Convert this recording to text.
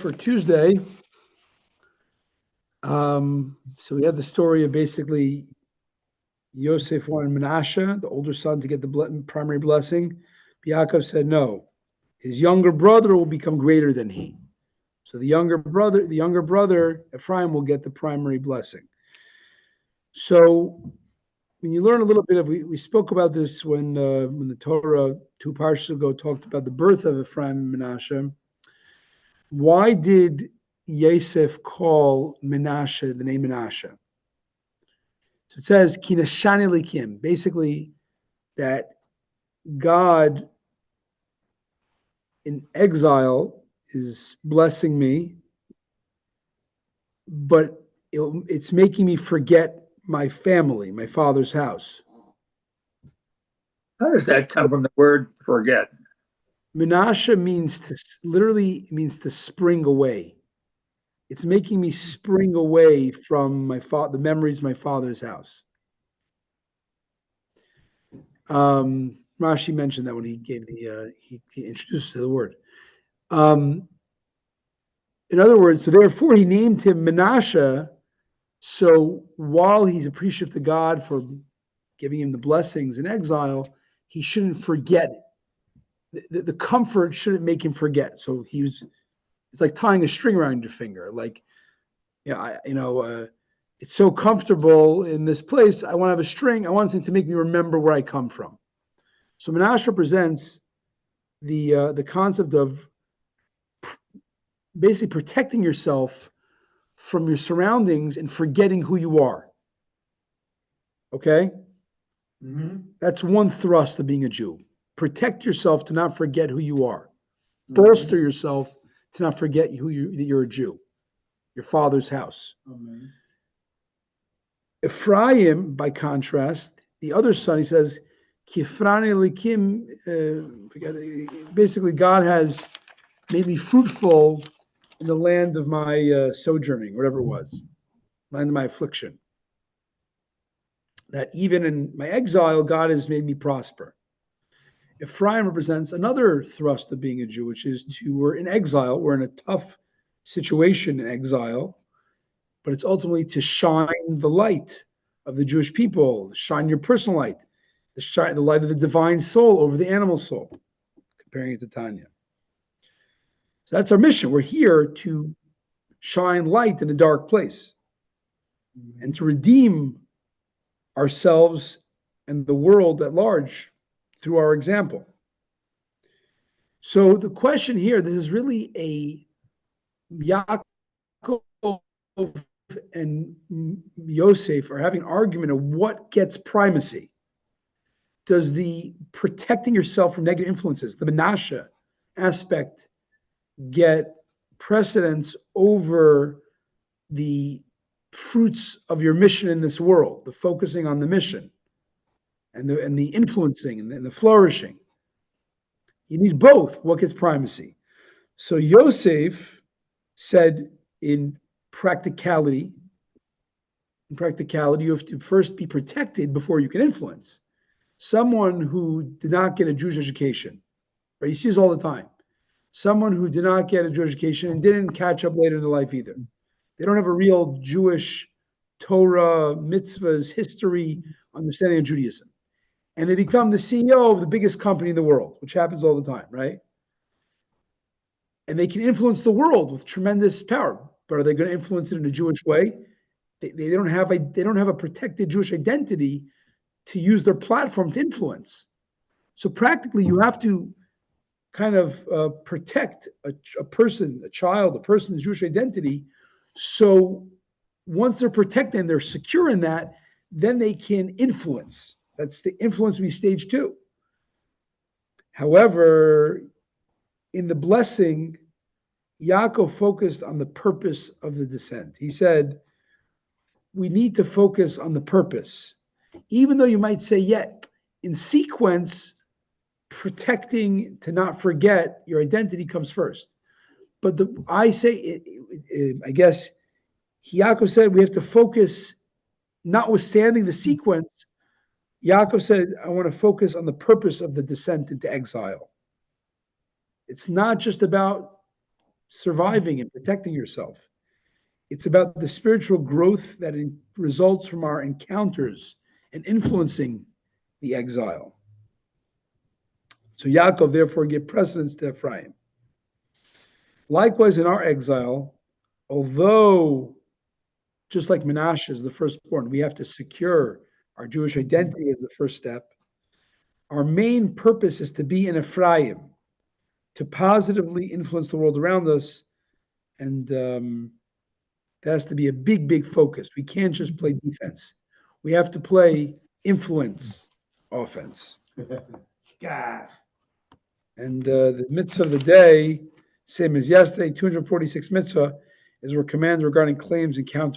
for Tuesday. So we had the story of basically Yosef wanted Menashe, the older son, to get the primary blessing. Yaakov said no. His younger brother will become greater than he. So the younger brother, Ephraim, will get the primary blessing. So when you learn a little bit of, we spoke about this when the Torah 2 Parshas ago talked about the birth of Ephraim and Menashe. Why did Yosef call Menashe the name Menashe? So it says Kinashani Likim, basically that God in exile is blessing me, but it's making me forget my family, my father's house. How does that come from the word forget? Menashe literally means to spring away. It's making me spring away from the memories of my father's house. Rashi mentioned that when he gave he introduced the word. In other words, so therefore he named him Menashe. So while he's appreciative to God for giving him the blessings in exile, he shouldn't forget. The comfort shouldn't make him forget. So it's like tying a string around your finger. Like, it's so comfortable in this place. I want to have a string. I want something to make me remember where I come from. So Menashe represents the concept of basically protecting yourself from your surroundings and forgetting who you are. Okay? Mm-hmm. That's one thrust of being a Jew. Protect yourself to not forget who you are. Bolster yourself to not forget that you're a Jew, your father's house. Mm-hmm. Ephraim, by contrast, the other son, he says, Kifrani Likim, basically God has made me fruitful in the land of my sojourning, whatever it was, land of my affliction. That even in my exile, God has made me prosper. Ephraim represents another thrust of being a Jew, which is we're in exile, we're in a tough situation in exile, but it's ultimately to shine the light of the Jewish people, shine your personal light, the light of the divine soul over the animal soul, comparing it to Tanya. So that's our mission. We're here to shine light in a dark place and to redeem ourselves and the world at large through our example. So the question here, this is really a Yaakov and Yosef are having an argument of what gets primacy. Does the protecting yourself from negative influences, the Menashe aspect, get precedence over the fruits of your mission in this world, the focusing on the mission and the influencing and the flourishing? You need both. What gets primacy? So Yosef said in practicality, you have to first be protected before you can influence. Someone who did not get a Jewish education, right? You see this all the time. Someone who did not get a Jewish education and didn't catch up later in their life either. They don't have a real Jewish Torah, mitzvahs, history, understanding of Judaism. And they become the CEO of the biggest company in the world, which happens all the time, right? And they can influence the world with tremendous power. But are they going to influence it in a Jewish way? They don't have a protected Jewish identity to use their platform to influence. So practically, you have to kind of protect a person, a child, a person's Jewish identity. So once they're protected and they're secure in that, then they can influence. That's the influence we stage 2. However, in the blessing, Yaakov focused on the purpose of the descent. He said, we need to focus on the purpose. Even though you might say, yeah, in sequence, protecting to not forget your identity comes first. But I guess Yaakov said we have to focus, notwithstanding the sequence. Yaakov said, I want to focus on the purpose of the descent into exile. It's not just about surviving and protecting yourself. It's about the spiritual growth that results from our encounters and influencing the exile. So Yaakov therefore gave precedence to Ephraim. Likewise, in our exile, although just like Menashe is the firstborn, we have to secure our Jewish identity as the first step. Our main purpose is to be in Ephraim, to positively influence the world around us, and that has to be a big, big focus. We can't just play defense. We have to play influence offense. And the mitzvah of the day, same as yesterday, 246 mitzvah, is we're commanded regarding claims and counter